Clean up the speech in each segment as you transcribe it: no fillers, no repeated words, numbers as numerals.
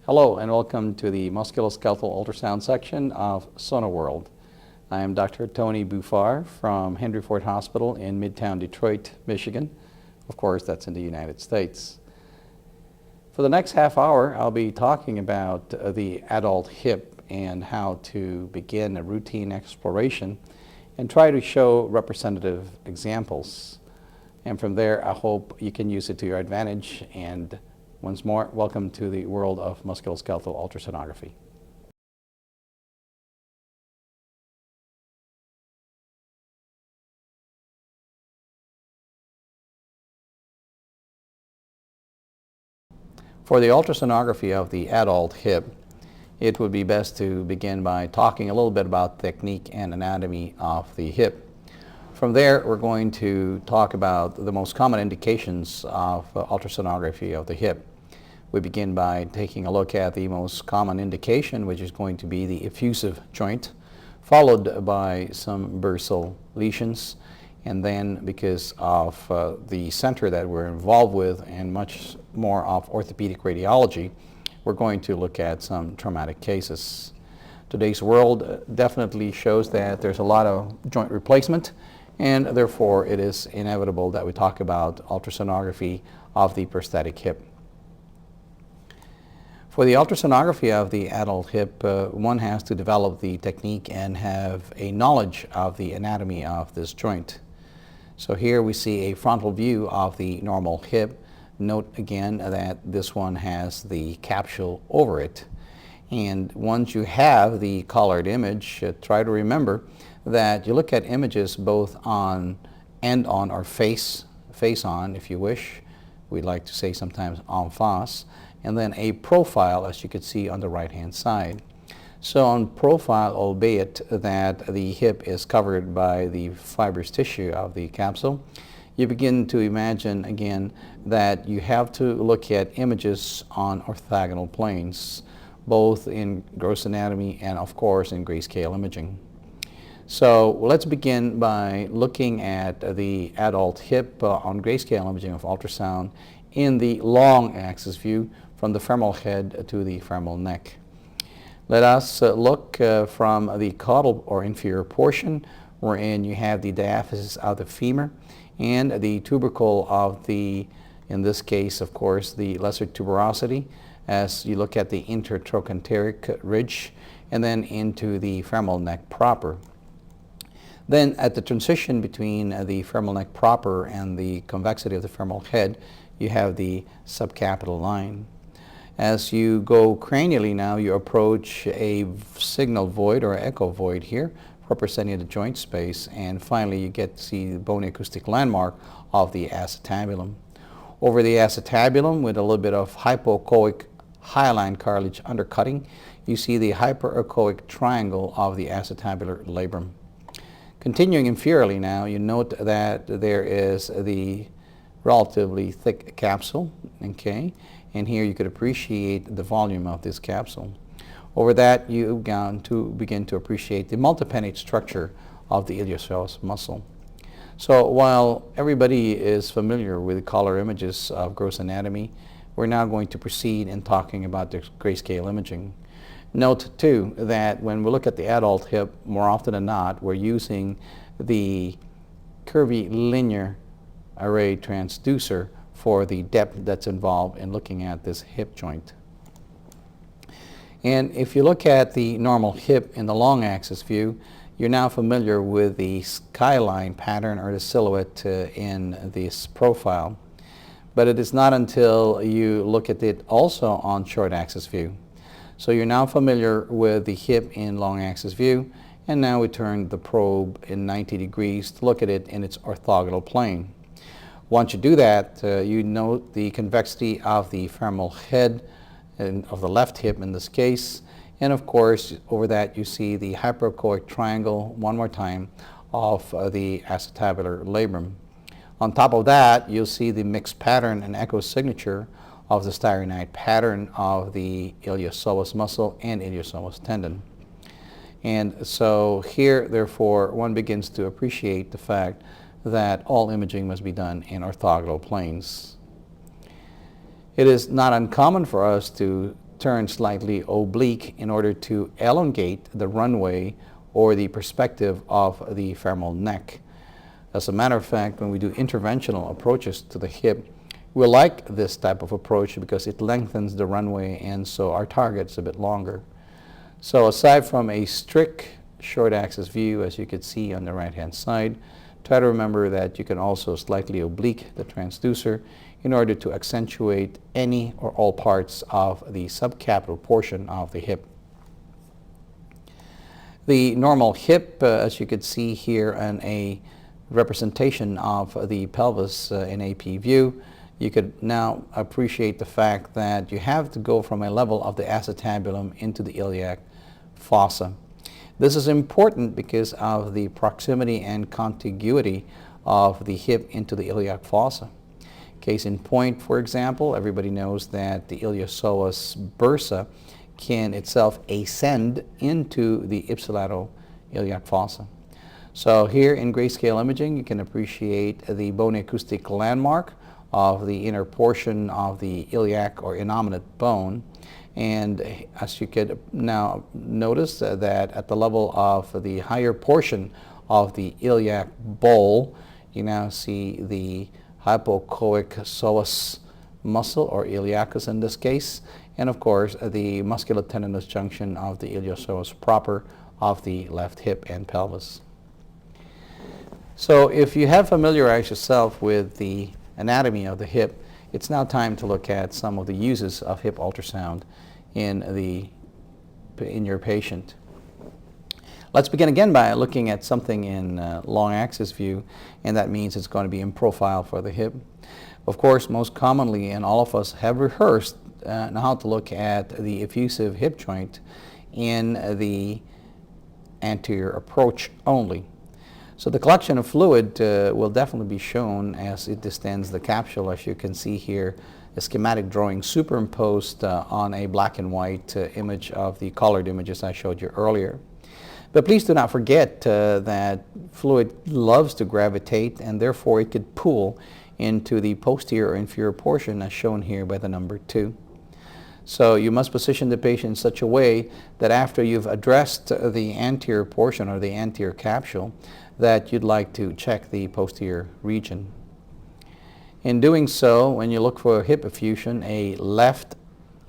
Hello and welcome to the musculoskeletal ultrasound section of SonoWorld. I am Dr. Tony Buffar from Henry Ford Hospital in Midtown Detroit, Michigan. Of course, that's in the United States. For the next half hour, I'll be talking about the adult hip and how to begin a routine exploration and try to show representative examples. And from there, I hope you can use it to your advantage. And once more, welcome to the world of musculoskeletal ultrasonography. For the ultrasonography of the adult hip, it would be best to begin by talking a little bit about technique and anatomy of the hip. From there, we're going to talk about the most common indications of ultrasonography of the hip. We begin by taking a look at the most common indication, which is going to be the effusive joint, followed by some bursal lesions, and then because of the center that we're involved with and much more of orthopedic radiology, we're going to look at some traumatic cases. Today's world definitely shows that there's a lot of joint replacement, and therefore it is inevitable that we talk about ultrasonography of the prosthetic hip. For the ultrasonography of the adult hip, one has to develop the technique and have a knowledge of the anatomy of this joint. So here we see a frontal view of the normal hip. Note again that this one has the capsule over it. And once you have the colored image, try to remember that you look at images both on end-on or face-on if you wish. We like to say sometimes en face, and then a profile, as you can see on the right-hand side. So on profile, albeit that the hip is covered by the fibrous tissue of the capsule, you begin to imagine again that you have to look at images on orthogonal planes, both in gross anatomy and of course in grayscale imaging. So let's begin by looking at the adult hip on grayscale imaging of ultrasound in the long axis view from the femoral head to the femoral neck. Let us look from the caudal or inferior portion, wherein you have the diaphysis of the femur and the tubercle of the, in this case of course, the lesser tuberosity, as you look at the intertrochanteric ridge, and then into the femoral neck proper. Then at the transition between the femoral neck proper and the convexity of the femoral head, you have the subcapital line. As you go cranially now, you approach a signal void or echo void here, representing the joint space, and finally you get to see the bony acoustic landmark of the acetabulum. Over the acetabulum, with a little bit of hypoechoic hyaline cartilage undercutting, you see the hyperechoic triangle of the acetabular labrum. Continuing inferiorly now, you note that there is the relatively thick capsule, okay, and here you could appreciate the volume of this capsule. Over that, you begin to appreciate the multipennate structure of the iliopsoas muscle. So while everybody is familiar with the color images of gross anatomy, we're now going to proceed in talking about the grayscale imaging. Note too that when we look at the adult hip, more often than not, we're using the curvy linear array transducer for the depth that's involved in looking at this hip joint. And if you look at the normal hip in the long axis view, you're now familiar with the skyline pattern or the silhouette in this profile. But it is not until you look at it also on short axis view. So you're now familiar with the hip in long axis view, and now we turn the probe in 90 degrees to look at it in its orthogonal plane. Once you do that, you note the convexity of the femoral head and of the left hip in this case, and of course over that you see the hyperechoic triangle one more time of the acetabular labrum. On top of that, you'll see the mixed pattern and echo signature of the styrene pattern of the iliopsoas muscle and iliopsoas tendon. And so here, therefore, one begins to appreciate the fact that all imaging must be done in orthogonal planes. It is not uncommon for us to turn slightly oblique in order to elongate the runway or the perspective of the femoral neck. As a matter of fact, when we do interventional approaches to the hip, we like this type of approach because it lengthens the runway, and so our target's a bit longer. So aside from a strict short axis view, as you can see on the right hand side, try to remember that you can also slightly oblique the transducer in order to accentuate any or all parts of the subcapital portion of the hip. The normal hip, as you can see here in a representation of the pelvis in AP view, you could now appreciate the fact that you have to go from a level of the acetabulum into the iliac fossa. This is important because of the proximity and contiguity of the hip into the iliac fossa. Case in point, for example, everybody knows that the llio-Psoas bursa can itself ascend into the ipsilateral iliac fossa. So here in grayscale imaging, you can appreciate the bone acoustic landmark of the inner portion of the iliac or innominate bone. And as you could now notice that at the level of the higher portion of the iliac bowl, you now see the hypoechoic psoas muscle, or iliacus in this case, and of course the musculotendinous junction of the iliopsoas proper of the left hip and pelvis. So if you have familiarized yourself with the anatomy of the hip, it's now time to look at some of the uses of hip ultrasound in your patient. Let's begin again by looking at something in long axis view, and that means it's going to be in profile for the hip. Of course, most commonly, and all of us have rehearsed how to look at the effusive hip joint in the anterior approach only. So the collection of fluid will definitely be shown as it distends the capsule, as you can see here, a schematic drawing superimposed on a black and white image of the colored images I showed you earlier. But please do not forget that fluid loves to gravitate, and therefore it could pool into the posterior or inferior portion as shown here by the number 2. So you must position the patient in such a way that after you've addressed the anterior portion or the anterior capsule, that you'd like to check the posterior region. In doing so, when you look for hip effusion, a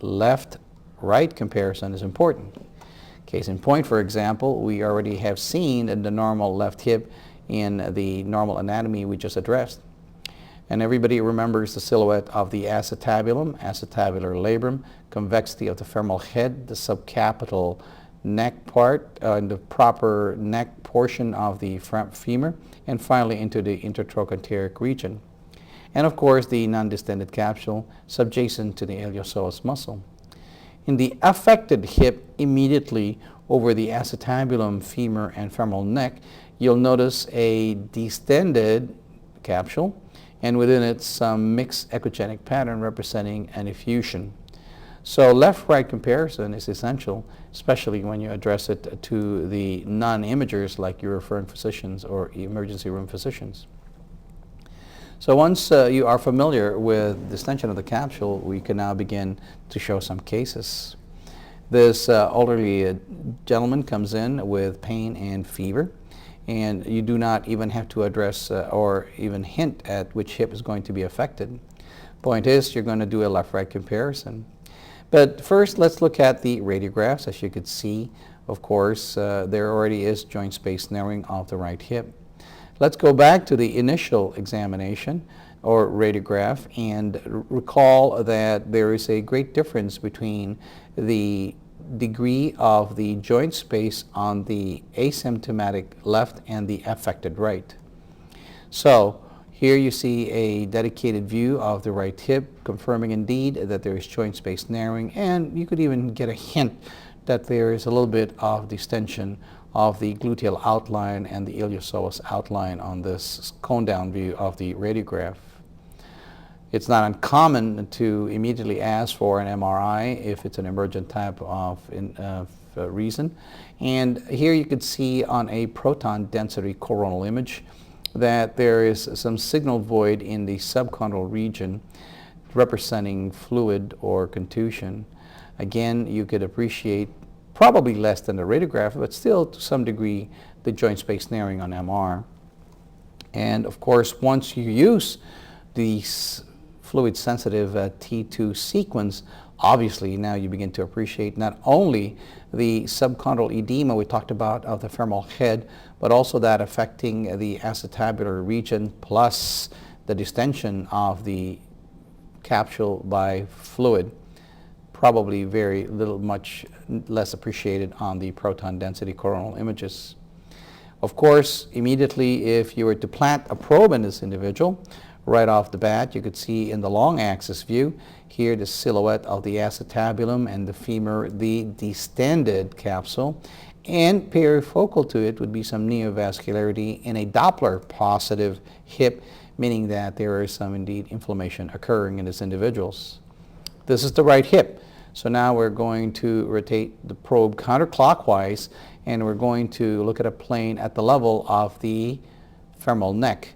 left-right comparison is important. Case in point, for example, we already have seen the normal left hip in the normal anatomy we just addressed. And everybody remembers the silhouette of the acetabulum, acetabular labrum, convexity of the femoral head, the subcapital neck part, and the proper neck portion of the front femur, and finally into the intertrochanteric region. And of course the non-distended capsule subjacent to the iliopsoas muscle. In the affected hip immediately over the acetabulum, femur, and femoral neck, you'll notice a distended capsule, and within it some mixed echogenic pattern representing an effusion. So left-right comparison is essential, especially when you address it to the non-imagers like your referring physicians or emergency room physicians. So once you are familiar with distension of the capsule, we can now begin to show some cases. This elderly gentleman comes in with pain and fever, and you do not even have to address or even hint at which hip is going to be affected. Point is, you're going to do a left-right comparison. But first, let's look at the radiographs. As you can see, of course, there already is joint space narrowing of the right hip. Let's go back to the initial examination or radiograph and recall that there is a great difference between the degree of the joint space on the asymptomatic left and the affected right. So here you see a dedicated view of the right hip, confirming indeed that there is joint space narrowing, and you could even get a hint that there is a little bit of distension of the gluteal outline and the iliopsoas outline on this cone-down view of the radiograph. It's not uncommon to immediately ask for an MRI if it's an emergent type of reason. And here you can see on a proton density coronal image that there is some signal void in the subchondral region representing fluid or contusion. Again, you could appreciate probably less than the radiograph, but still to some degree the joint space narrowing on MR. And of course, once you use the fluid-sensitive T2 sequence, obviously now you begin to appreciate not only the subchondral edema we talked about of the femoral head, but also that affecting the acetabular region, plus the distension of the capsule by fluid. Probably very little, much less appreciated on the proton density coronal images. Of course, immediately if you were to plant a probe in this individual, right off the bat, you could see in the long axis view here the silhouette of the acetabulum and the femur, the distended capsule, and perifocal to it would be some neovascularity in a Doppler positive hip, meaning that there is some indeed inflammation occurring in this individuals. This is the right hip. So now we're going to rotate the probe counterclockwise, and we're going to look at a plane at the level of the femoral neck.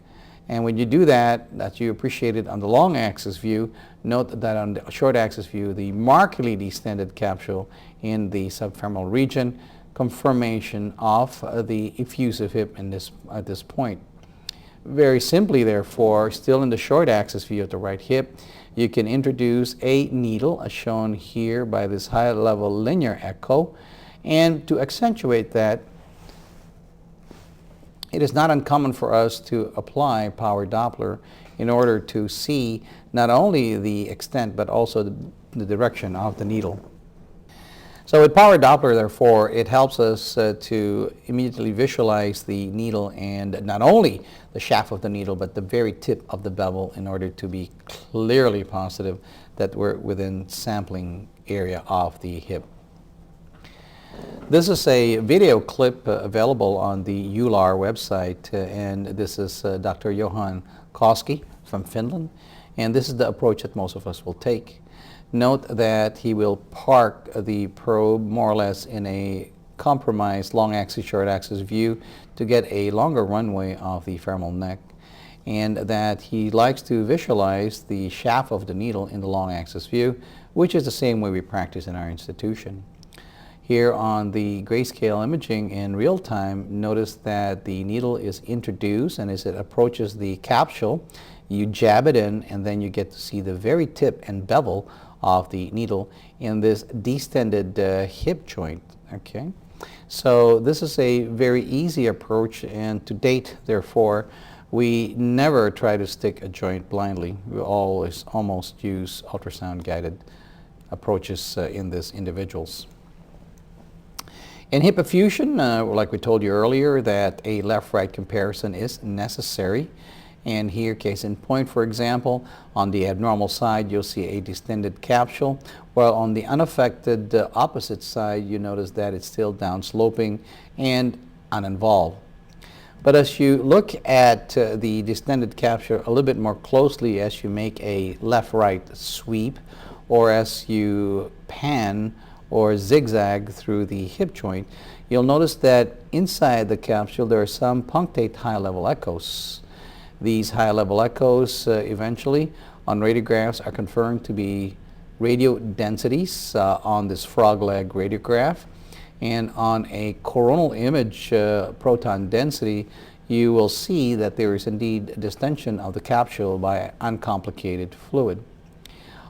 And when you do that, as you appreciated on the long axis view, note that on the short axis view, the markedly distended capsule in the subfemoral region, confirmation of the effusive hip at this point. Very simply, therefore, still in the short axis view of the right hip, you can introduce a needle, as shown here by this high-level linear echo. And to accentuate that, it is not uncommon for us to apply power Doppler in order to see not only the extent but also the direction of the needle. So with power Doppler, therefore, it helps us to immediately visualize the needle, and not only the shaft of the needle but the very tip of the bevel, in order to be clearly positive that we're within sampling area of the hip. This is a video clip available on the EULAR website, and this is Dr. Johan Koski from Finland, and this is the approach that most of us will take. Note that he will park the probe more or less in a compromised long axis, short axis view to get a longer runway of the femoral neck, and that he likes to visualize the shaft of the needle in the long axis view, which is the same way we practice in our institution. Here on the grayscale imaging in real time, notice that the needle is introduced, and as it approaches the capsule, you jab it in, and then you get to see the very tip and bevel of the needle in this distended hip joint. Okay, so this is a very easy approach, and to date, therefore, we never try to stick a joint blindly. We always almost use ultrasound guided approaches in these individuals. In hip effusion, like we told you earlier, that a left-right comparison is necessary. And here, case in point, for example, on the abnormal side, you'll see a distended capsule, while on the unaffected opposite side, you notice that it's still downsloping and uninvolved. But as you look at the distended capsule a little bit more closely as you make a left-right sweep, or as you pan or zigzag through the hip joint, you'll notice that inside the capsule there are some punctate high-level echoes. These high-level echoes eventually on radiographs are confirmed to be radiodensities on this frog leg radiograph, and on a coronal image proton density you will see that there is indeed distension of the capsule by uncomplicated fluid.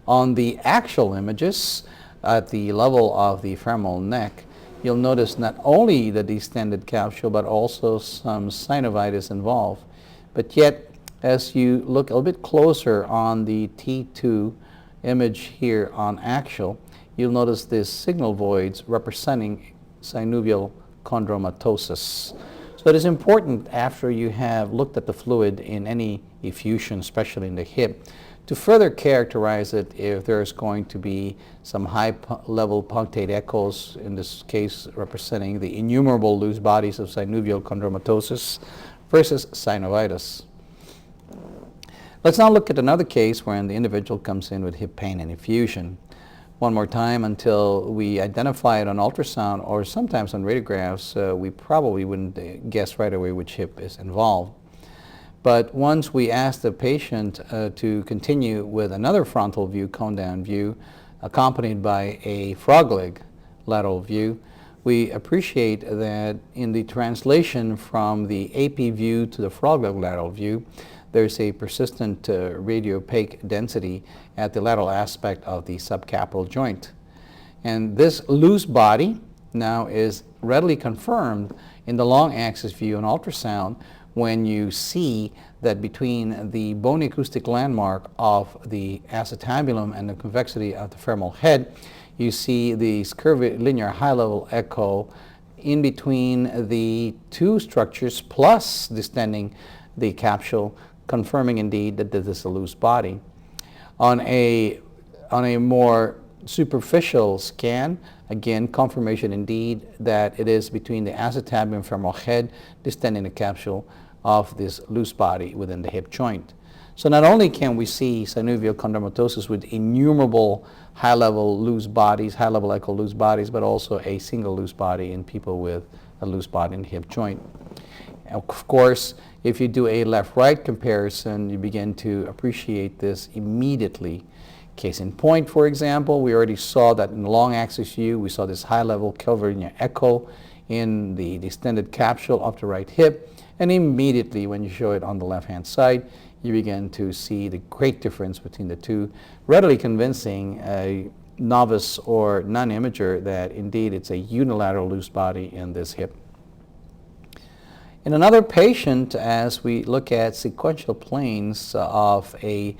On the axial images at the level of the femoral neck, you'll notice not only the distended capsule but also some synovitis involved. But yet, as you look a little bit closer on the T2 image here on axial, you'll notice these signal voids representing synovial chondromatosis. So it is important, after you have looked at the fluid in any effusion, especially in the hip, to further characterize it if there's going to be some high-level punctate echoes, in this case representing the innumerable loose bodies of synovial chondromatosis versus synovitis. Let's now look at another case wherein the individual comes in with hip pain and effusion. One more time, until we identify it on ultrasound or sometimes on radiographs, we probably wouldn't guess right away which hip is involved. But once we ask the patient to continue with another frontal view, cone down view, accompanied by a frog leg lateral view, we appreciate that in the translation from the AP view to the frog leg lateral view, there's a persistent radiopaque density at the lateral aspect of the subcapital joint. And this loose body now is readily confirmed in the long axis view on ultrasound when you see that between the bony acoustic landmark of the acetabulum and the convexity of the femoral head, you see the curvilinear high-level echo in between the two structures plus distending the capsule, confirming indeed that this is a loose body. On a more superficial scan, again, confirmation indeed that it is between the acetabulum and femoral head, distending the capsule of this loose body within the hip joint. So not only can we see synovial chondromatosis with innumerable high-level loose bodies, high-level echo loose bodies, but also a single loose body in people with a loose body in the hip joint. Of course, if you do a left-right comparison, you begin to appreciate this immediately. Case in point, for example, we already saw that in the long axis view, we saw this high-level curvilinear echo in the distended capsule of the right hip, and immediately when you show it on the left-hand side, you begin to see the great difference between the two, readily convincing a novice or non-imager that indeed it's a unilateral loose body in this hip. In another patient, as we look at sequential planes of a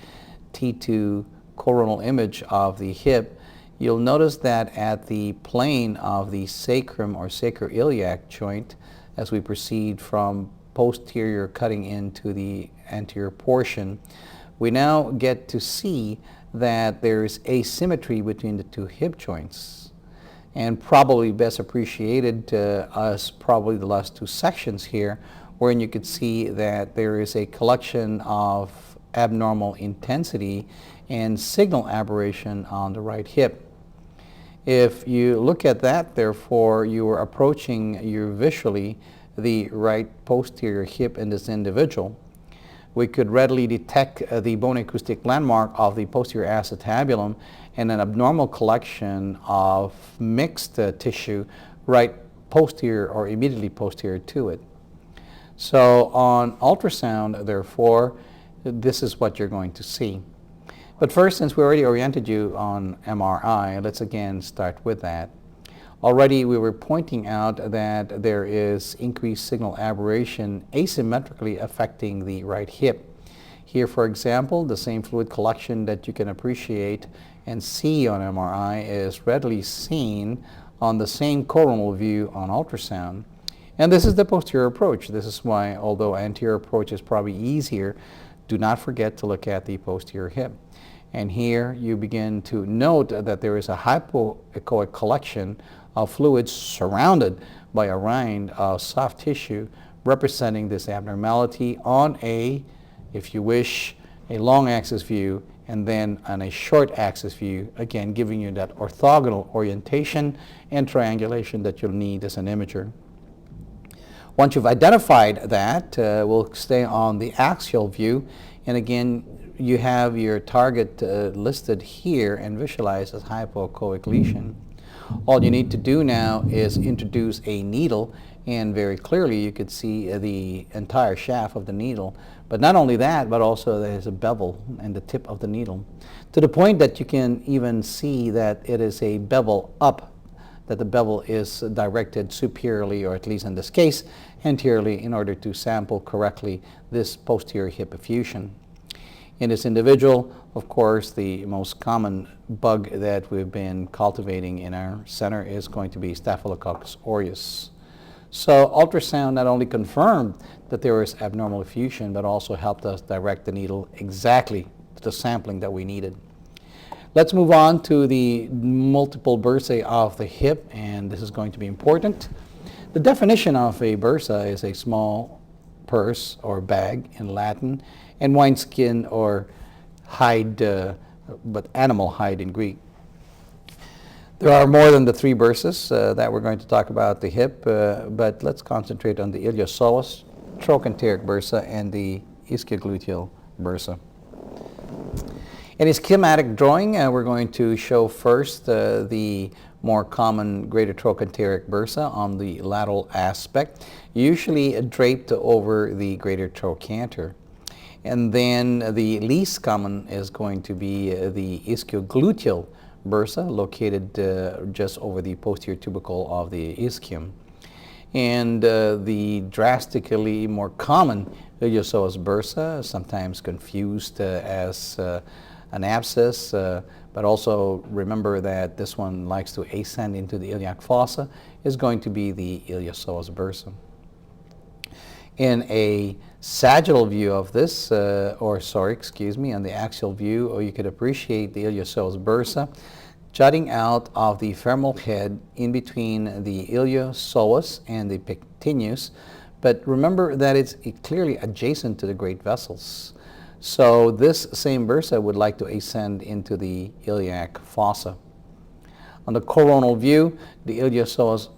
T2 coronal image of the hip, you'll notice that at the plane of the sacrum or sacroiliac joint, as we proceed from posterior cutting into the anterior portion, we now get to see that there's asymmetry between the two hip joints, and probably best appreciated as probably the last two sections here, wherein you could see that there is a collection of abnormal intensity and signal aberration on the right hip. If you look at that, therefore, you are approaching visually the right posterior hip in this individual. We could readily detect the bony acoustic landmark of the posterior acetabulum and an abnormal collection of mixed tissue right posterior or immediately posterior to it. So on ultrasound, therefore, this is what you're going to see. But first, since we already oriented you on MRI, let's again start with that. Already we were pointing out that there is increased signal aberration asymmetrically affecting the right hip. Here, for example, the same fluid collection that you can appreciate and see on MRI is readily seen on the same coronal view on ultrasound. And this is the posterior approach. This is why, although anterior approach is probably easier, do not forget to look at the posterior hip. And here you begin to note that there is a hypoechoic collection of fluids surrounded by a rind of soft tissue representing this abnormality on a, if you wish, a long axis view and then on a short axis view, again giving you that orthogonal orientation and triangulation that you'll need as an imager. Once you've identified that, we'll stay on the axial view, and again you have your target listed here and visualized as hypoechoic lesion. All you need to do now is introduce a needle, and very clearly you could see the entire shaft of the needle. But not only that, but also there's a bevel in the tip of the needle, to the point that you can even see that it is a bevel up, that the bevel is directed superiorly, or at least in this case anteriorly, in order to sample correctly this posterior hip effusion. In this individual, of course, the most common bug that we've been cultivating in our center is going to be Staphylococcus aureus. So ultrasound not only confirmed that there was abnormal effusion, but also helped us direct the needle exactly to the sampling that we needed. Let's move on to the multiple bursae of the hip, and this is going to be important. The definition of a bursa is a small purse or bag in Latin, and wineskin or hide, but animal hide in Greek. There are more than the three bursas that we're going to talk about the hip, but let's concentrate on the llio-Psoas, Trochanteric Bursa, and the Ischiogluteal Bursa. In a schematic drawing, we're going to show first the more common greater trochanteric bursa on the lateral aspect, usually draped over the greater trochanter. And then the least common is going to be the Ischiogluteal Bursa, located just over the posterior tubercle of the ischium. And the drastically more common llio-Psoas bursa, sometimes confused as an abscess, but also remember that this one likes to ascend into the iliac fossa, is going to be the llio-Psoas bursa. In a sagittal view of this, on the axial view, you could appreciate the llio-Psoas bursa jutting out of the femoral head in between the ilio-psoas and the pectineus, but remember that it's clearly adjacent to the great vessels. So this same bursa would like to ascend into the iliac fossa. On the coronal view, the llio-Psoas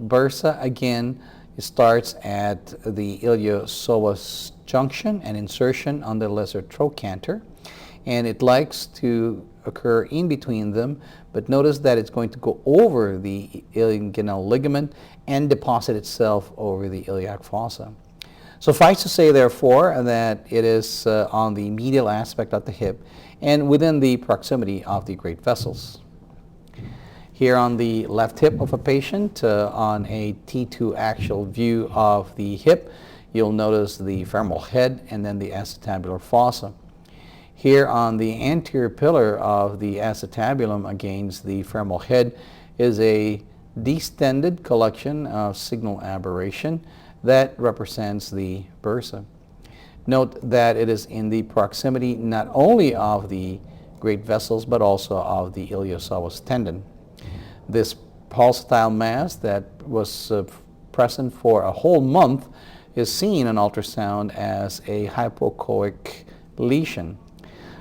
bursa again starts at the ilio-psoas junction and insertion on the lesser trochanter, and it likes to occur in between them, but notice that it's going to go over the ilioinguinal ligament and deposit itself over the iliac fossa. Suffice to say, therefore, that it is on the medial aspect of the hip and within the proximity of the great vessels. Here on the left hip of a patient, on a T2 axial view of the hip, you'll notice the femoral head and then the acetabular fossa. Here on the anterior pillar of the acetabulum against the femoral head is a distended collection of signal aberration that represents the bursa. Note that it is in the proximity not only of the great vessels but also of the iliopsoas tendon. This pulsatile mass that was present for a whole month is seen on ultrasound as a hypoechoic lesion.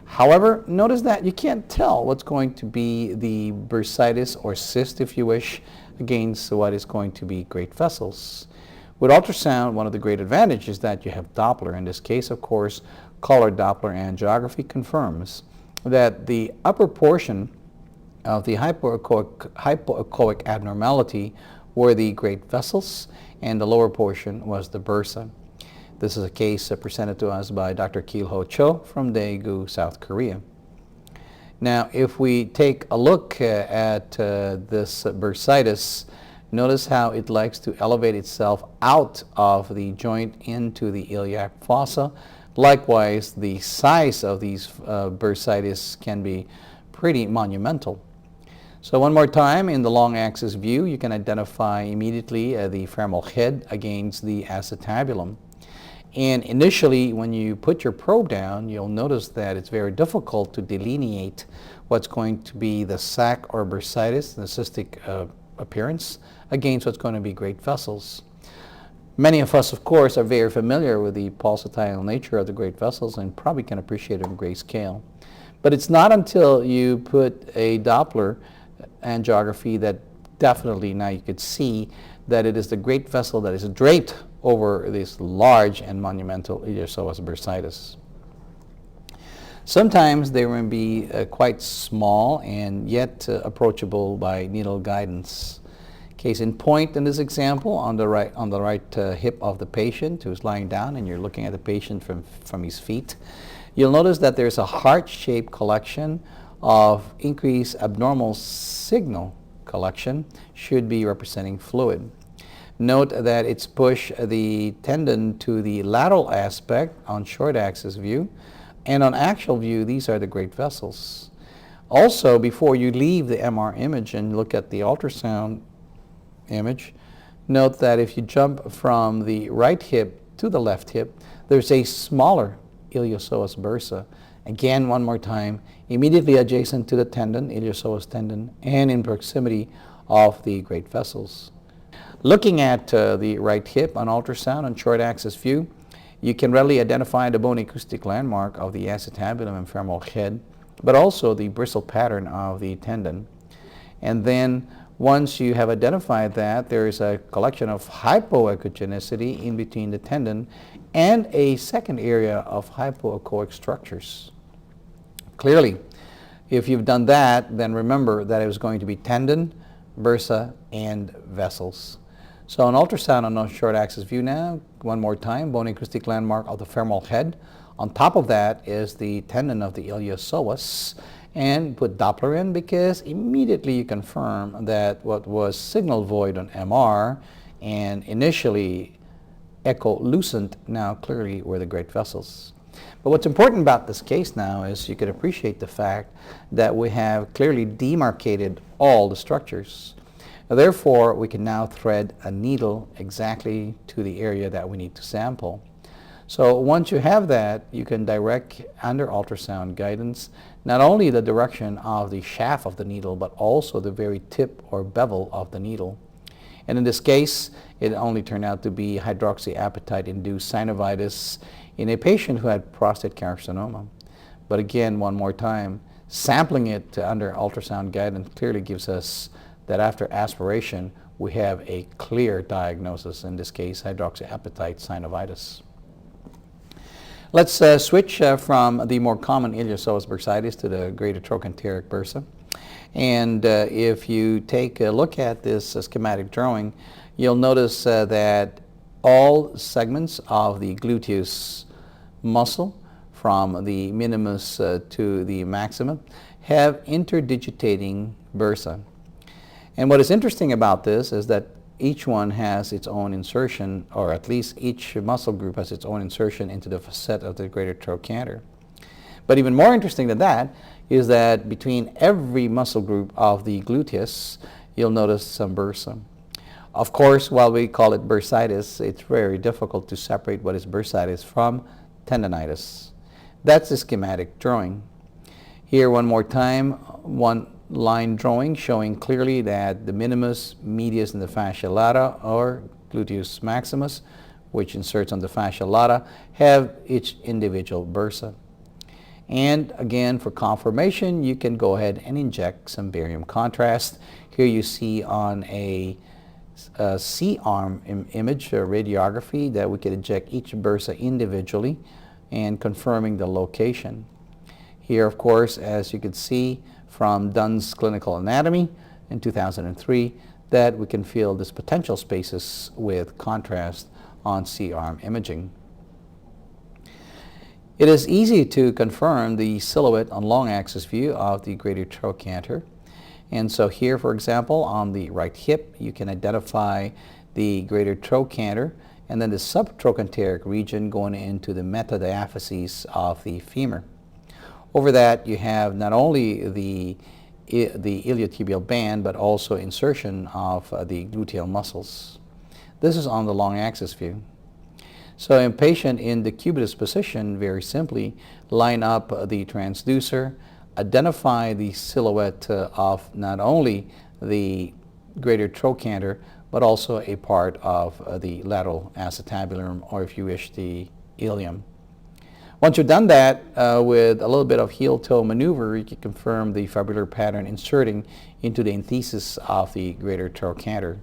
However, notice that you can't tell what's going to be the bursitis or cyst, if you wish, against what is going to be great vessels. With ultrasound, one of the great advantages is that you have Doppler. In this case, of course, color Doppler angiography confirms that the upper portion of the hypoechoic abnormality were the great vessels, and the lower portion was the bursa. This is a case presented to us by Dr. Kil-Ho Cho from Daegu, South Korea. Now, if we take a look at this bursitis, notice how it likes to elevate itself out of the joint into the iliac fossa. Likewise, the size of these bursitis can be pretty monumental. So one more time, in the long axis view, you can identify immediately the femoral head against the acetabulum. And initially, when you put your probe down, you'll notice that it's very difficult to delineate what's going to be the sac or bursitis, the cystic appearance, against what's going to be great vessels. Many of us, of course, are very familiar with the pulsatile nature of the great vessels and probably can appreciate it on great scale. But it's not until you put a Doppler angiography that definitely now you could see that it is the great vessel that is draped over this large and monumental llio-Psoas bursitis. Sometimes they may be quite small and yet approachable by needle guidance. Case in point in this example, on the right hip of the patient who's lying down, and you're looking at the patient from his feet, you'll notice that there's a heart-shaped collection of increased abnormal signal collection, should be representing fluid. Note that it's pushed the tendon to the lateral aspect on short axis view, and on axial view, these are the great vessels. Also, before you leave the MR image and look at the ultrasound image, note that if you jump from the right hip to the left hip, there's a smaller llio-Psoas bursa. Again, one more time, immediately adjacent to the tendon, iliopsoas tendon, and in proximity of the great vessels. Looking at the right hip on ultrasound on short axis view, you can readily identify the bone acoustic landmark of the acetabulum and femoral head, but also the bristle pattern of the tendon. And then once you have identified that, there is a collection of hypoechogenicity in between the tendon and a second area of hypoechoic structures. clearly. If you've done that, then remember that it was going to be tendon, bursa, and vessels. So an ultrasound on a short axis view now, one more time, bony acoustic landmark of the femoral head. On top of that is the tendon of the llio-Psoas, and put Doppler in because immediately you confirm that what was signal void on MR and initially echolucent now clearly were the great vessels. But what's important about this case now is you can appreciate the fact that we have clearly demarcated all the structures. Therefore, we can now thread a needle exactly to the area that we need to sample. So once you have that, you can direct under ultrasound guidance not only the direction of the shaft of the needle, but also the very tip or bevel of the needle. And in this case, it only turned out to be hydroxyapatite-induced synovitis in a patient who had prostate carcinoma. But again, one more time, sampling it under ultrasound guidance clearly gives us that after aspiration, we have a clear diagnosis, in this case, hydroxyapatite synovitis. Let's switch from the more common llio-Psoas bursitis to the greater trochanteric bursa. And if you take a look at this schematic drawing, you'll notice that all segments of the gluteus muscle from the minimus to the maxima have interdigitating bursa. And what is interesting about this is that each one has its own insertion, or at least each muscle group has its own insertion into the facet of the greater trochanter. But even more interesting than that is that between every muscle group of the gluteus, you'll notice some bursa. Of course, while we call it bursitis, it's very difficult to separate what is bursitis from tendinitis. That's the schematic drawing. Here one more time, one line drawing showing clearly that the minimus, medius, and the fascia lata, or gluteus maximus, which inserts on the fascia lata, have each individual bursa. And again, for confirmation, you can go ahead and inject some barium contrast. Here you see on a C-arm image, or radiography, that we can inject each bursa individually and confirming the location. Here, of course, as you can see from Dunn's Clinical Anatomy in 2003, that we can fill these potential spaces with contrast on C-arm imaging. It is easy to confirm the silhouette on long axis view of the greater trochanter. And so here, for example, on the right hip, you can identify the greater trochanter and then the subtrochanteric region going into the metadiaphyses of the femur. Over that, you have not only the iliotibial band, but also insertion of the gluteal muscles. This is on the long axis view. So in patient in decubitus position, very simply, line up the transducer, identify the silhouette of not only the greater trochanter, but also a part of the lateral acetabulum, or if you wish, the ilium. Once you've done that, with a little bit of heel-toe maneuver, you can confirm the fibular pattern inserting into the enthesis of the greater trochanter.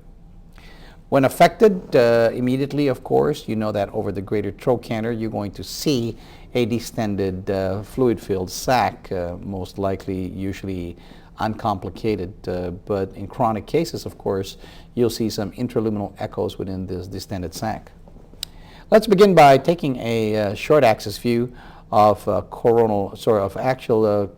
When affected, immediately, of course, you know that over the greater trochanter, you're going to see a distended fluid-filled sac, most likely, usually uncomplicated. But in chronic cases, of course, you'll see some intraluminal echoes within this distended sac. Let's begin by taking a short axis view of coronal, of actual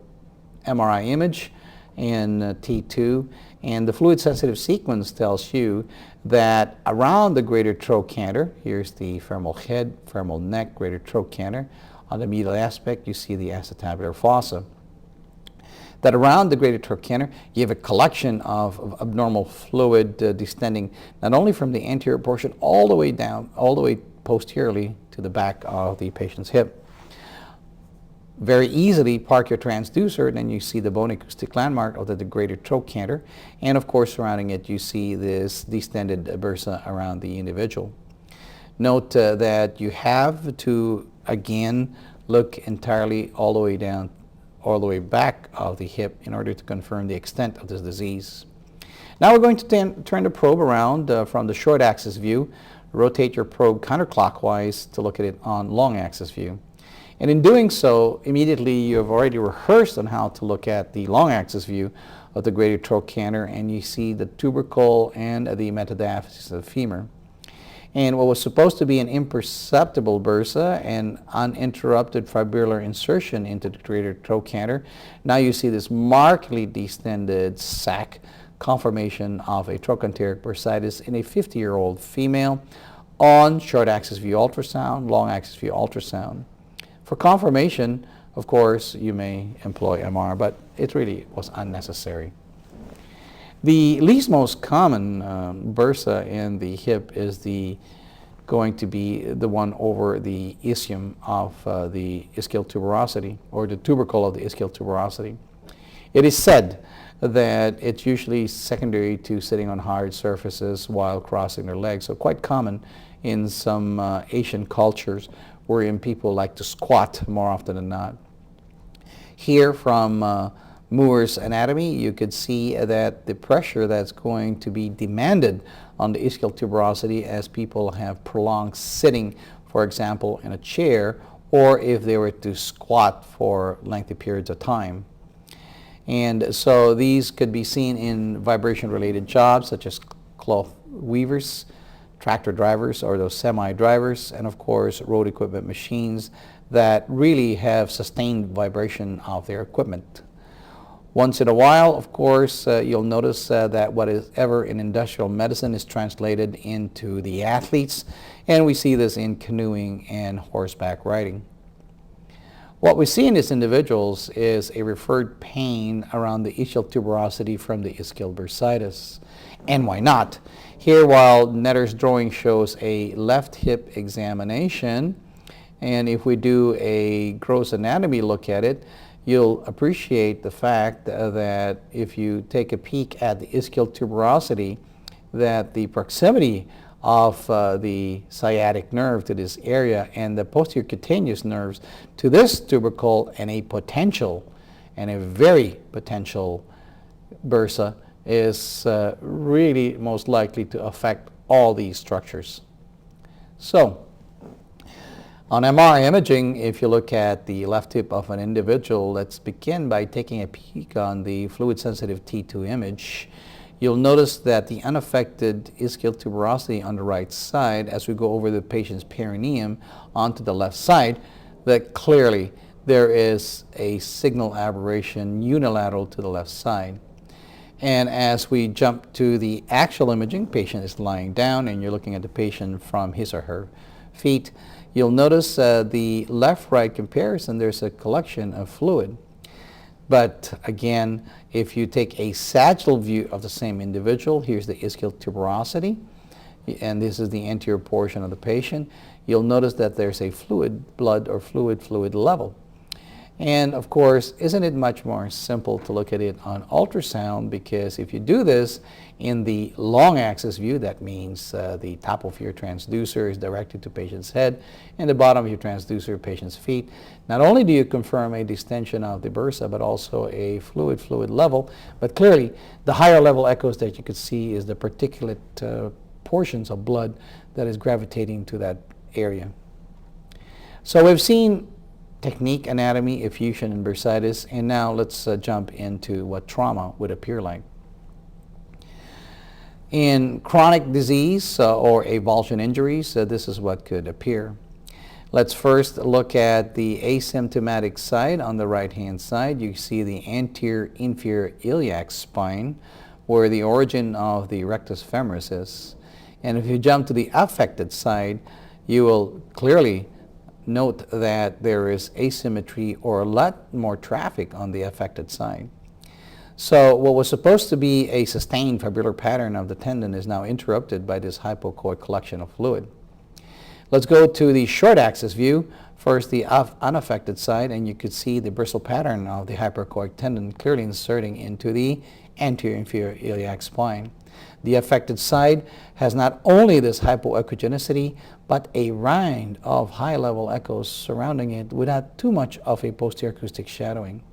MRI image in T2, and the fluid sensitive sequence tells you that around the greater trochanter, here's the femoral head, femoral neck, greater trochanter. On the medial aspect, you see the acetabular fossa. That around the greater trochanter, you have a collection of abnormal fluid distending not only from the anterior portion all the way down, all the way posteriorly to the back of the patient's hip. Very easily park your transducer, and then you see the bony acoustic landmark of the greater trochanter, and of course surrounding it you see this distended bursa around the individual. Note that you have to again look entirely all the way down, all the way back of the hip in order to confirm the extent of this disease. Now we're going to turn the probe around from the short axis view. Rotate your probe counterclockwise to look at it on long axis view. And in doing so, immediately you have already rehearsed on how to look at the long axis view of the greater trochanter, and you see the tubercle and the metatarsals of the femur. And what was supposed to be an imperceptible bursa and uninterrupted fibular insertion into the greater trochanter, now you see this markedly distended sac conformation of a trochanteric bursitis in a 50-year-old female on short axis view ultrasound, long axis view ultrasound. For confirmation, of course, you may employ MR, but it really was unnecessary. The least most common bursa in the hip is going to be the one over the ischium of the ischial tuberosity, or the tubercle of the ischial tuberosity. It is said that it's usually secondary to sitting on hard surfaces while crossing their legs, so quite common in some Asian cultures wherein people like to squat more often than not. Here from Moore's anatomy, you could see that the pressure that's going to be demanded on the ischial tuberosity as people have prolonged sitting, for example, in a chair, or if they were to squat for lengthy periods of time. And so these could be seen in vibration-related jobs such as cloth weavers, tractor drivers or those semi-drivers, and of course road equipment machines that really have sustained vibration of their equipment. Once in a while, of course, you'll notice that what is ever in industrial medicine is translated into the athletes, and we see this in canoeing and horseback riding. What we see in these individuals is a referred pain around the ischial tuberosity from the ischial bursitis. And why not? Here, while Netter's drawing shows a left hip examination, and if we do a gross anatomy look at it, you'll appreciate the fact that if you take a peek at the ischial tuberosity, that the proximity of the sciatic nerve to this area and the posterior cutaneous nerves to this tubercle and a potential and a very potential bursa is really most likely to affect all these structures. So, on MR imaging, if you look at the left hip of an individual, let's begin by taking a peek on the fluid-sensitive T2 image. You'll notice that the unaffected ischial tuberosity on the right side, as we go over the patient's perineum onto the left side, that clearly there is a signal aberration unilateral to the left side. And as we jump to the axial imaging, patient is lying down and you're looking at the patient from his or her feet. You'll notice the left-right comparison, there's a collection of fluid. But again, if you take a sagittal view of the same individual, here's the ischial tuberosity, and this is the anterior portion of the patient, you'll notice that there's a fluid, blood or fluid level. And of course, isn't it much more simple to look at it on ultrasound? Because if you do this in the long axis view, that means the top of your transducer is directed to patient's head and the bottom of your transducer, patient's feet. Not only do you confirm a distension of the bursa, but also a fluid level. But clearly, the higher level echoes that you could see is the particulate portions of blood that is gravitating to that area. So we've seen technique, anatomy, effusion, and bursitis, and now let's jump into what trauma would appear like. In chronic disease or avulsion injuries, this is what could appear. Let's first look at the asymptomatic side. On the right-hand side, you see the anterior inferior iliac spine, where the origin of the rectus femoris is. And if you jump to the affected side, you will clearly note that there is asymmetry or a lot more traffic on the affected side. So what was supposed to be a sustained fibular pattern of the tendon is now interrupted by this hypoechoic collection of fluid. Let's go to the short axis view. First the unaffected side, and you could see the bristle pattern of the hyperechoic tendon clearly inserting into the anterior inferior iliac spine. The affected side has not only this hypoechogenicity, but a rind of high-level echoes surrounding it without too much of a posterior acoustic shadowing.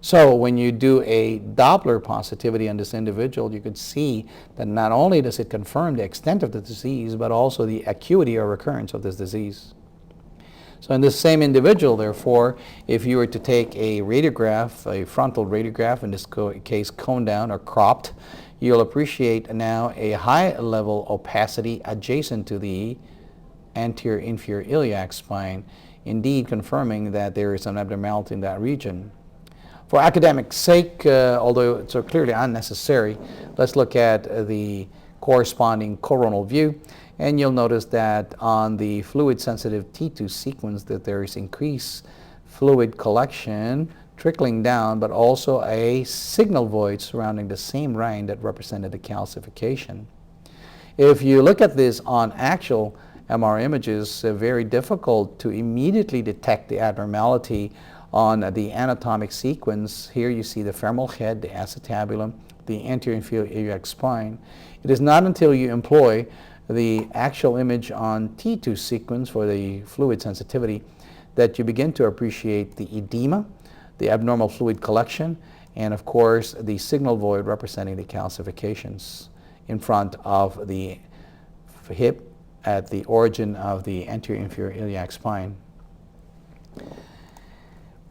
So when you do a Doppler positivity on this individual, you could see that not only does it confirm the extent of the disease, but also the acuity or recurrence of this disease. So in this same individual, therefore, if you were to take a radiograph, a frontal radiograph, in this case coned down or cropped, you'll appreciate now a high level opacity adjacent to the anterior inferior iliac spine, indeed confirming that there is an abnormality in that region. For academic sake, although it's so clearly unnecessary, let's look at the corresponding coronal view, and you'll notice that on the fluid-sensitive T2 sequence that there is increased fluid collection trickling down, but also a signal void surrounding the same rind that represented the calcification. If you look at this on actual MR images, very difficult to immediately detect the abnormality on the anatomic sequence. Here you see the femoral head, the acetabulum, the anterior inferior iliac spine. It is not until you employ the actual image on T2 sequence for the fluid sensitivity that you begin to appreciate the edema, the abnormal fluid collection, and of course the signal void representing the calcifications in front of the hip at the origin of the anterior inferior iliac spine.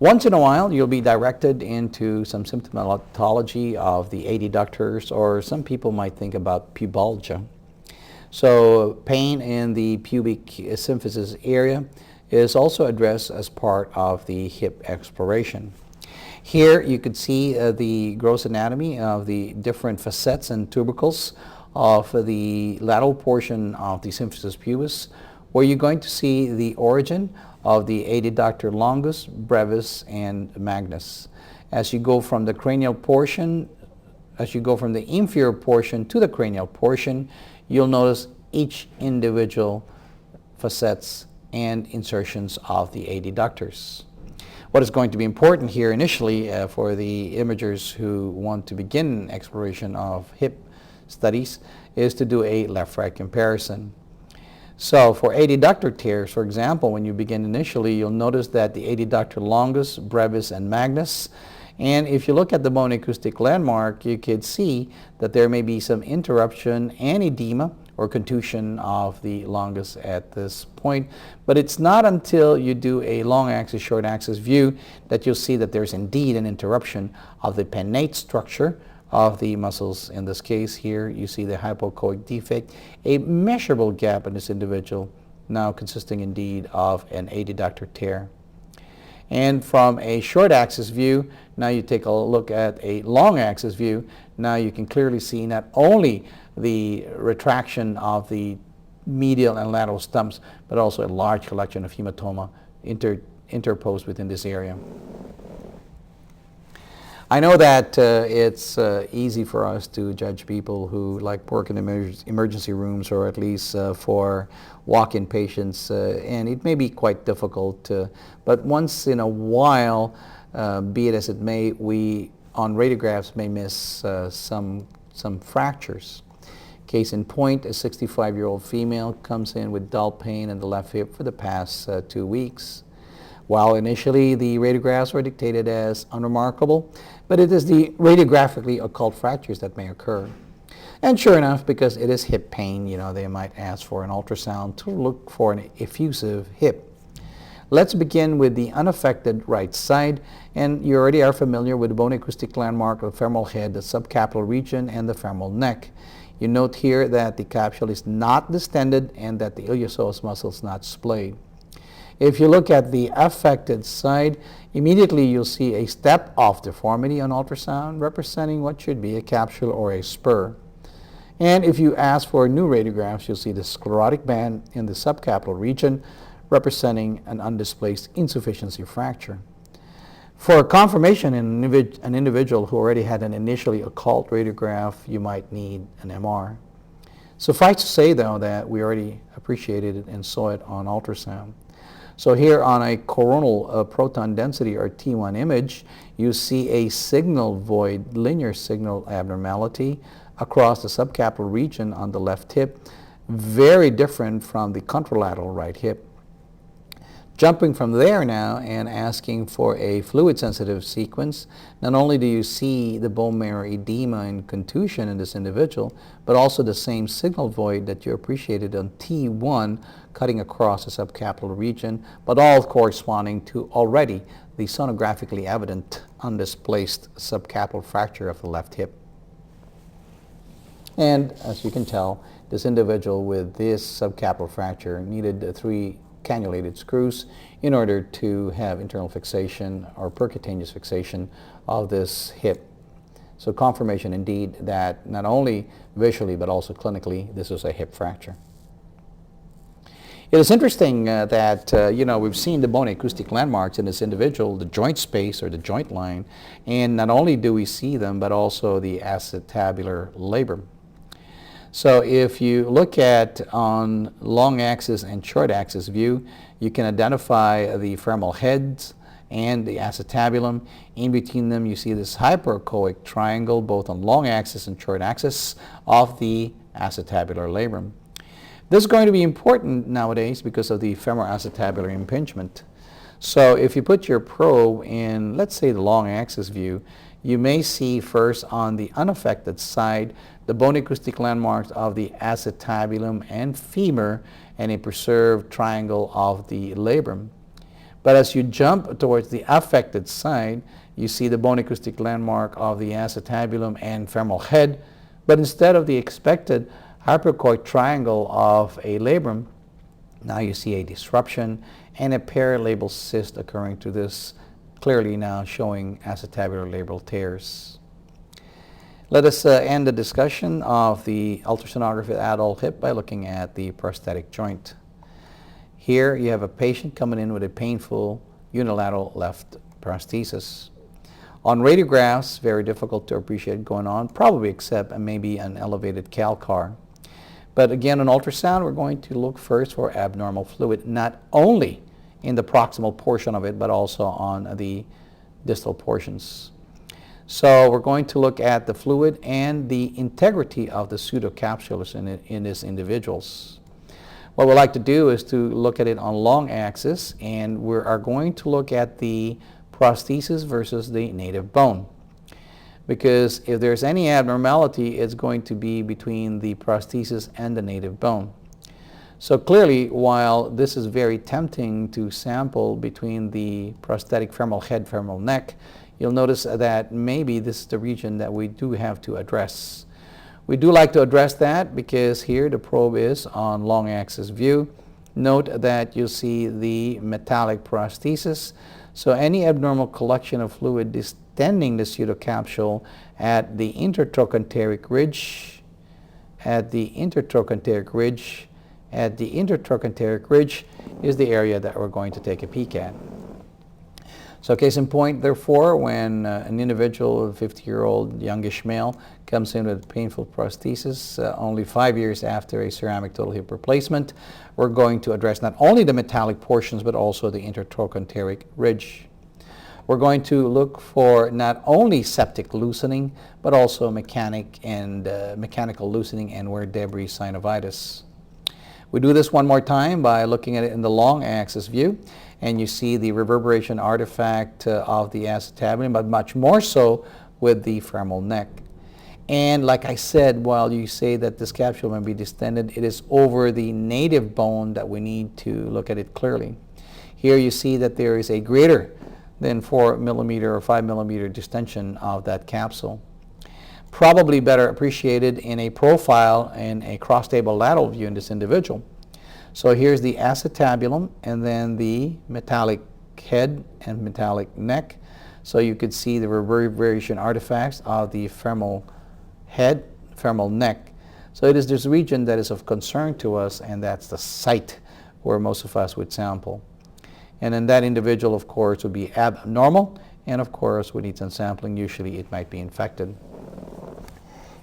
Once in a while, you'll be directed into some symptomatology of the adductors, or some people might think about pubalgia. So pain in the pubic symphysis area is also addressed as part of the hip exploration. Here you could see the gross anatomy of the different facets and tubercles of the lateral portion of the symphysis pubis, where you're going to see the origin of the adductor longus, brevis, and magnus. As you go from the cranial portion, as you go from the inferior portion to the cranial portion, you'll notice each individual facets and insertions of the adductors. What is going to be important here initially for the imagers who want to begin exploration of hip studies is to do a left-right comparison. So for adductor tears, for example, when you begin initially, you'll notice that the adductor longus, brevis, and magnus, and if you look at the bone acoustic landmark, you could see that there may be some interruption and edema or contusion of the longus at this point. But it's not until you do a long axis, short axis view that you'll see that there's indeed an interruption of the pinnate structure of the muscles. In this case here, you see the hypoechoic defect, a measurable gap in this individual, now consisting indeed of an adductor tear. And from a short axis view, now you take a look at a long axis view. Now you can clearly see not only the retraction of the medial and lateral stumps, but also a large collection of hematoma interposed within this area. I know that it's easy for us to judge people who like work in emergency rooms, or at least for walk-in patients, and it may be quite difficult, but once in a while, be it as it may, we on radiographs may miss some fractures. Case in point, a 65-year-old female comes in with dull pain in the left hip for the past 2 weeks. While initially the radiographs were dictated as unremarkable, but it is the radiographically occult fractures that may occur. And sure enough, because it is hip pain, they might ask for an ultrasound to look for an effusive hip. Let's begin with the unaffected right side, and you already are familiar with the bone acoustic landmark of the femoral head, the subcapital region, and the femoral neck. You note here that the capsule is not distended and that the iliopsoas muscle is not splayed. If you look at the affected side, immediately you'll see a step-off deformity on ultrasound representing what should be a capsule or a spur. And if you ask for new radiographs, you'll see the sclerotic band in the subcapital region representing an undisplaced insufficiency fracture. For confirmation in an individual who already had an initially occult radiograph, you might need an MR. Suffice to say, though, that we already appreciated it and saw it on ultrasound. So here on a coronal proton density or T1 image, you see a signal void, linear signal abnormality across the subcapital region on the left hip, very different from the contralateral right hip. Jumping from there now and asking for a fluid-sensitive sequence, not only do you see the bone marrow edema and contusion in this individual, but also the same signal void that you appreciated on T1 cutting across the subcapital region, but all corresponding to already the sonographically evident undisplaced subcapital fracture of the left hip. And as you can tell, this individual with this subcapital fracture needed 3 cannulated screws in order to have internal fixation or percutaneous fixation of this hip. So confirmation indeed that not only visually but also clinically this is a hip fracture. It is interesting that we've seen the bone acoustic landmarks in this individual, the joint space or the joint line, and not only do we see them but also the acetabular labrum. So if you look at on long axis and short axis view, you can identify the femoral heads and the acetabulum. In between them you see this hyperechoic triangle both on long axis and short axis of the acetabular labrum. This is going to be important nowadays because of the femoral acetabular impingement. So if you put your probe in, let's say, the long axis view, you may see first on the unaffected side the bone acoustic landmarks of the acetabulum and femur and a preserved triangle of the labrum. But as you jump towards the affected side, you see the bone acoustic landmark of the acetabulum and femoral head, but instead of the expected hyperechoic triangle of a labrum, now you see a disruption and a paralabral cyst occurring to this, clearly now showing acetabular labral tears. Let us end the discussion of the ultrasonography adult hip by looking at the prosthetic joint. Here you have a patient coming in with a painful unilateral left prosthesis. On radiographs, very difficult to appreciate going on, probably except maybe an elevated calcar. But again, on ultrasound, we're going to look first for abnormal fluid, not only in the proximal portion of it, but also on the distal portions. So we're going to look at the fluid and the integrity of the pseudocapsules in these individuals. What we like to do is to look at it on long axis, and we are going to look at the prosthesis versus the native bone. Because if there's any abnormality, it's going to be between the prosthesis and the native bone. So clearly, while this is very tempting to sample between the prosthetic femoral head, femoral neck, you'll notice that maybe this is the region that we do have to address. We do like to address that because here the probe is on long axis view. Note that you'll see the metallic prosthesis. So any abnormal collection of fluid distending the pseudocapsule at the intertrochanteric ridge, at the intertrochanteric ridge is the area that we're going to take a peek at. So case in point, therefore, when an individual, a 50-year-old youngish male, comes in with painful prosthesis only 5 years after a ceramic total hip replacement, we're going to address not only the metallic portions but also the intertrochanteric ridge. We're going to look for not only septic loosening but also mechanical loosening and wear debris synovitis. We do this one more time by looking at it in the long axis view, and you see the reverberation artifact of the acetabulum, but much more so with the femoral neck. And like I said, while you say that this capsule may be distended, it is over the native bone that we need to look at it clearly. Here you see that there is a greater than 4 millimeter or 5 millimeter distension of that capsule. Probably better appreciated in a profile and a cross-table lateral view in this individual. So here's the acetabulum and then the metallic head and metallic neck. So you could see the reverberation artifacts of the femoral head, femoral neck. So it is this region that is of concern to us, and that's the site where most of us would sample. And then that individual, of course, would be abnormal, and of course, we need some sampling. Usually it might be infected.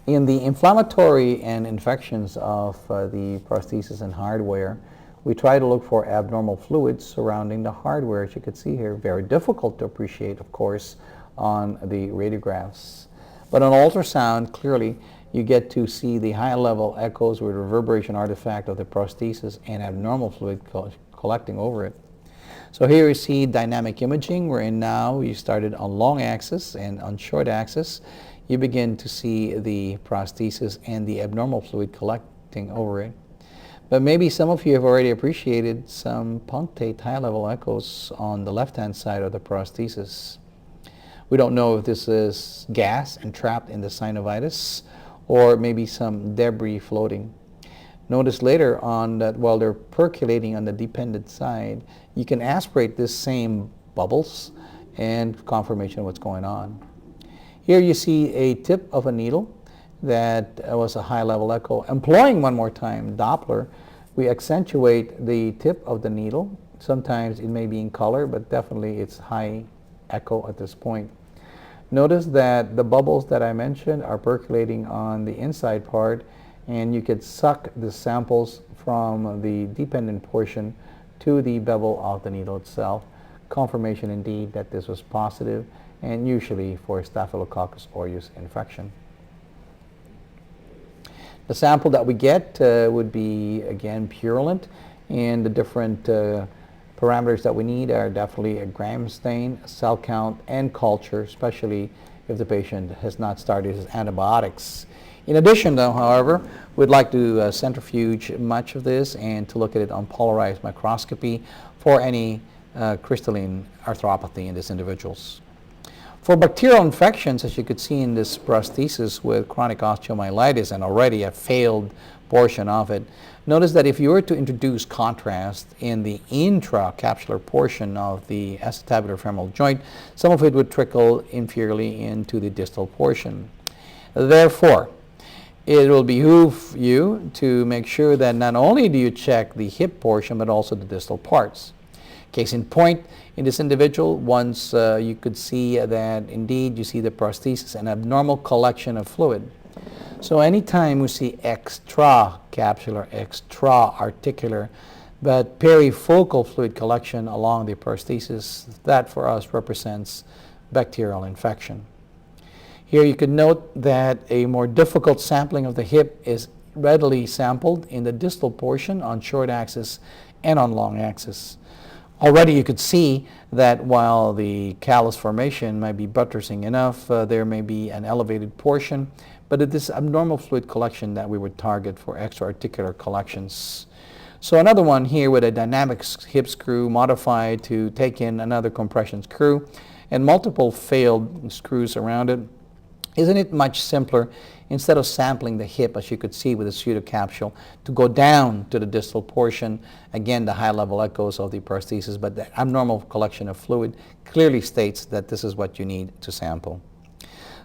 In the inflammatory and infections of the prosthesis and hardware, we try to look for abnormal fluids surrounding the hardware, as you can see here. Very difficult to appreciate, of course, on the radiographs. But on ultrasound, clearly, you get to see the high-level echoes with reverberation artifact of the prosthesis and abnormal fluid collecting over it. So here you see dynamic imaging, wherein now you started on long axis, and on short axis you begin to see the prosthesis and the abnormal fluid collecting over it. But maybe some of you have already appreciated some punctate high-level echoes on the left-hand side of the prosthesis. We don't know if this is gas entrapped in the synovitis or maybe some debris floating. Notice later on that while they're percolating on the dependent side, you can aspirate this same bubbles and confirmation of what's going on. Here you see a tip of a needle that was a high-level echo. Employing one more time Doppler, we accentuate the tip of the needle. Sometimes it may be in color, but definitely it's high echo at this point. Notice that the bubbles that I mentioned are percolating on the inside part, and you could suck the samples from the dependent portion to the bevel of the needle itself. Confirmation indeed that this was positive, and usually for Staphylococcus aureus infection. The sample that we get would be, again, purulent, and the different parameters that we need are definitely a gram stain, cell count, and culture, especially if the patient has not started his antibiotics. In addition, though, however, we'd like to centrifuge much of this and to look at it on polarized microscopy for any crystalline arthropathy in these individuals. For bacterial infections, as you could see in this prosthesis with chronic osteomyelitis and already a failed portion of it, notice that if you were to introduce contrast in the intracapsular portion of the acetabular femoral joint, some of it would trickle inferiorly into the distal portion. Therefore, it will behoove you to make sure that not only do you check the hip portion, but also the distal parts. Case in point, in this individual, once you could see that indeed you see the prosthesis, an abnormal collection of fluid. So anytime we see extra-capsular, extra-articular, but perifocal fluid collection along the prosthesis, that for us represents bacterial infection. Here you could note that a more difficult sampling of the hip is readily sampled in the distal portion on short axis and on long axis. Already you could see that while the callus formation might be buttressing enough, there may be an elevated portion, but it is abnormal fluid collection that we would target for extra-articular collections. So another one here with a dynamic hip screw modified to take in another compression screw and multiple failed screws around it. Isn't it much simpler, instead of sampling the hip, as you could see with a pseudocapsule, to go down to the distal portion, again the high-level echoes of the prosthesis, but the abnormal collection of fluid clearly states that this is what you need to sample.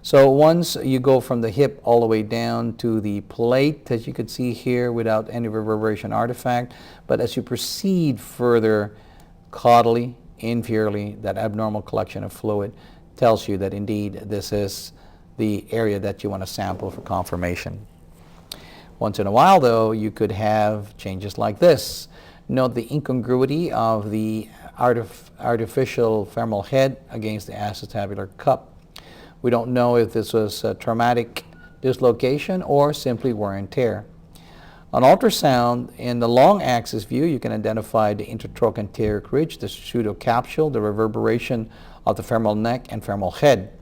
So once you go from the hip all the way down to the plate, as you could see here, without any reverberation artifact, but as you proceed further caudally, inferiorly, that abnormal collection of fluid tells you that indeed this is the area that you want to sample for confirmation. Once in a while, though, you could have changes like this. Note the incongruity of the artificial femoral head against the acetabular cup. We don't know if this was a traumatic dislocation or simply wear and tear. On ultrasound, in the long axis view, you can identify the intertrochanteric ridge, the pseudocapsule, the reverberation of the femoral neck and femoral head.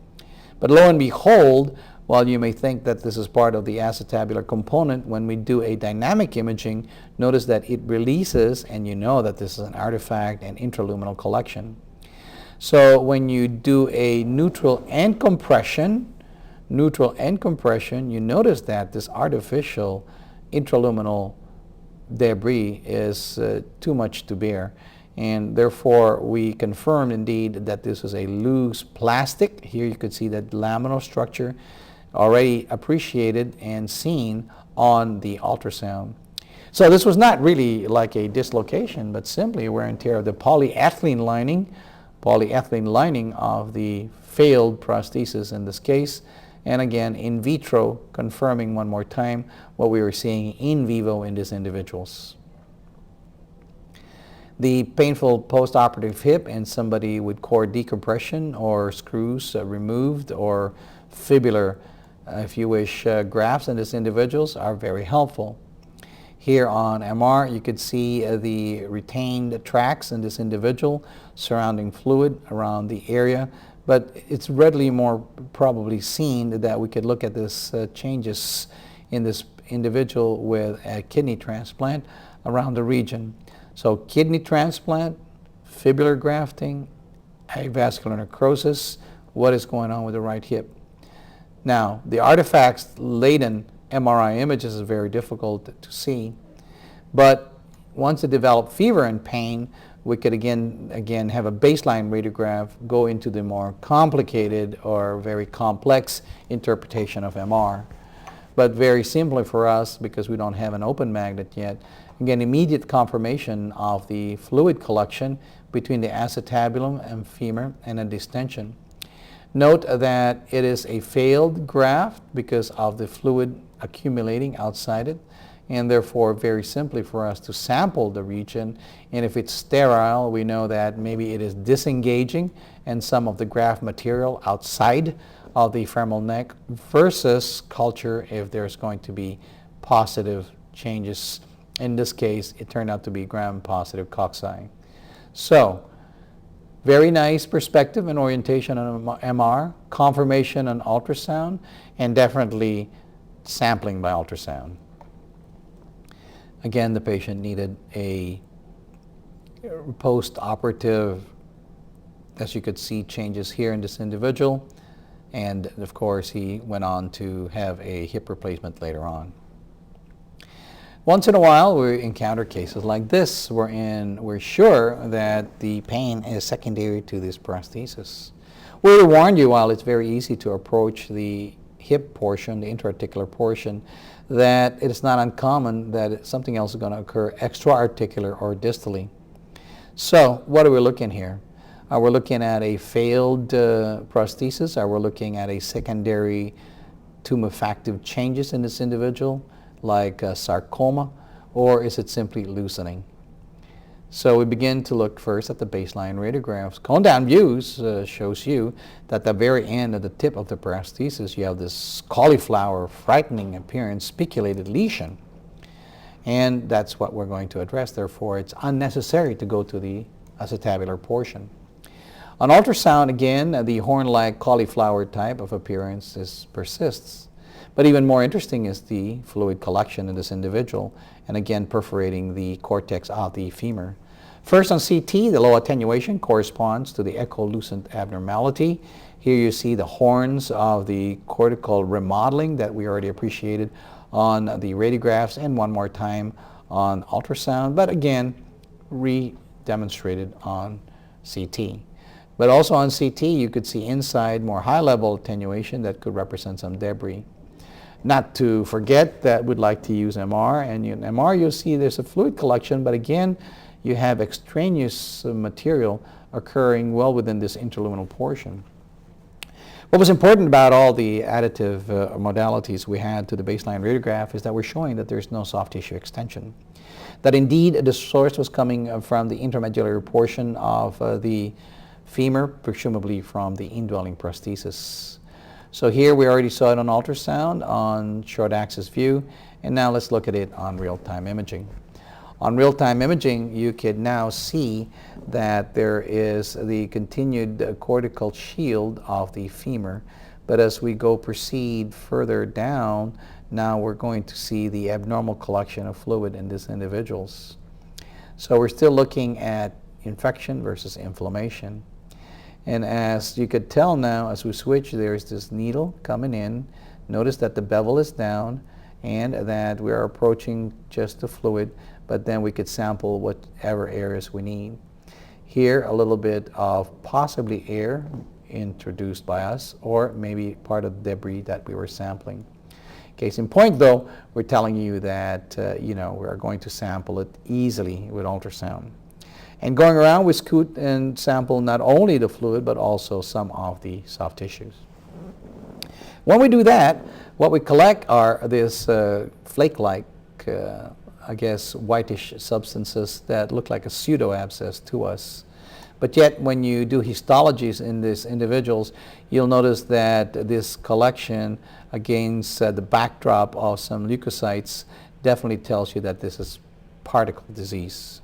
But lo and behold, while you may think that this is part of the acetabular component, when we do a dynamic imaging, notice that it releases, and you know that this is an artifact and intraluminal collection. So when you do a neutral end compression, you notice that this artificial intraluminal debris is too much to bear. And therefore, we confirmed indeed that this is a loose plastic. Here you could see that laminar structure already appreciated and seen on the ultrasound. So this was not really like a dislocation, but simply wear and tear of the polyethylene lining of the failed prosthesis in this case. And again, in vitro, confirming one more time what we were seeing in vivo in these individuals. The painful post-operative hip in somebody with cord decompression or screws removed or fibular, if you wish, grafts in these individuals are very helpful. Here on MR, you could see the retained tracts in this individual, surrounding fluid around the area, but it's readily more probably seen that we could look at this changes in this individual with a kidney transplant around the region. So kidney transplant, fibular grafting, avascular necrosis, what is going on with the right hip? Now, the artifacts-laden MRI images is very difficult to see, but once it developed fever and pain, we could again have a baseline radiograph go into the more complicated or very complex interpretation of MR. But very simply for us, because we don't have an open magnet yet, again, immediate confirmation of the fluid collection between the acetabulum and femur and a distension. Note that it is a failed graft because of the fluid accumulating outside it, and therefore very simply for us to sample the region, and if it's sterile, we know that maybe it is disengaging and some of the graft material outside of the femoral neck versus culture if there's going to be positive changes. In this case, it turned out to be gram-positive cocci. So, very nice perspective and orientation on MR, confirmation on ultrasound, and definitely sampling by ultrasound. Again, the patient needed a post-operative, as you could see, changes here in this individual, and of course he went on to have a hip replacement later on. Once in a while we encounter cases like this wherein we're sure that the pain is secondary to this prosthesis. We warned you, while it's very easy to approach the hip portion, the intra-articular portion, that it is not uncommon that something else is going to occur extra-articular or distally. So what are we looking here? Are we looking at a failed prosthesis? Are we looking at a secondary tumefactive changes in this individual, like sarcoma, or is it simply loosening? So we begin to look first at the baseline radiographs. Cone down views shows you that at the very end of the tip of the prosthesis you have this cauliflower frightening appearance, spiculated lesion, and that's what we're going to address. Therefore it's unnecessary to go to the acetabular portion. On ultrasound, again, the horn-like cauliflower type of appearance persists. But even more interesting is the fluid collection in this individual, and again perforating the cortex of the femur. First on CT, the low attenuation corresponds to the echolucent abnormality. Here you see the horns of the cortical remodeling that we already appreciated on the radiographs, and one more time on ultrasound, but again re-demonstrated on CT. But also on CT you could see inside more high-level attenuation that could represent some debris. Not to forget that we'd like to use MR, and in MR you'll see there's a fluid collection, but again you have extraneous material occurring well within this interluminal portion. What was important about all the additive modalities we had to the baseline radiograph is that we're showing that there's no soft tissue extension. That indeed the source was coming from the intramedullary portion of the femur, presumably from the indwelling prosthesis. So here we already saw it on ultrasound on short axis view, and now let's look at it on real-time imaging. On real-time imaging you can now see that there is the continued cortical shield of the femur, but as we proceed further down, now we're going to see the abnormal collection of fluid in these individuals. So we're still looking at infection versus inflammation. And as you could tell now, as we switch, there's this needle coming in. Notice that the bevel is down and that we are approaching just the fluid, but then we could sample whatever areas we need. Here, a little bit of possibly air introduced by us, or maybe part of the debris that we were sampling. Case in point, though, we're telling you that we are going to sample it easily with ultrasound. And going around, we scoot and sample not only the fluid, but also some of the soft tissues. When we do that, what we collect are these flake-like, I guess, whitish substances that look like a pseudo-abscess to us. But yet, when you do histologies in these individuals, you'll notice that this collection against the backdrop of some leukocytes definitely tells you that this is particle disease.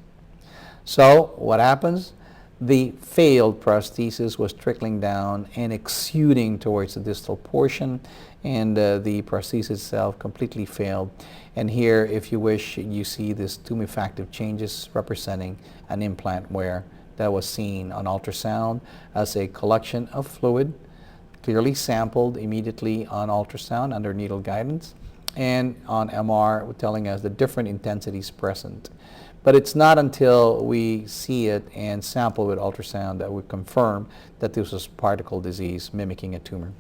So what happens? The failed prosthesis was trickling down and exuding towards the distal portion, and the prosthesis itself completely failed. And here, if you wish, you see this tumefactive changes representing an implant wear that was seen on ultrasound as a collection of fluid, clearly sampled immediately on ultrasound under needle guidance, and on MR telling us the different intensities present. But it's not until we see it and sample with ultrasound that we confirm that this was particle disease mimicking a tumor.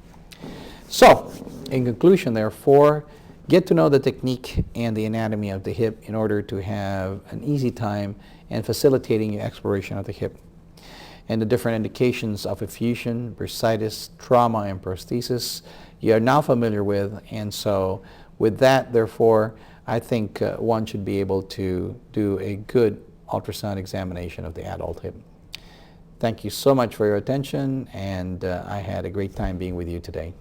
So, in conclusion, therefore, get to know the technique and the anatomy of the hip in order to have an easy time in facilitating your exploration of the hip. And the different indications of effusion, bursitis, trauma, and prosthesis you are now familiar with, and so with that, therefore, I think one should be able to do a good ultrasound examination of the adult hip. Thank you so much for your attention, and I had a great time being with you today.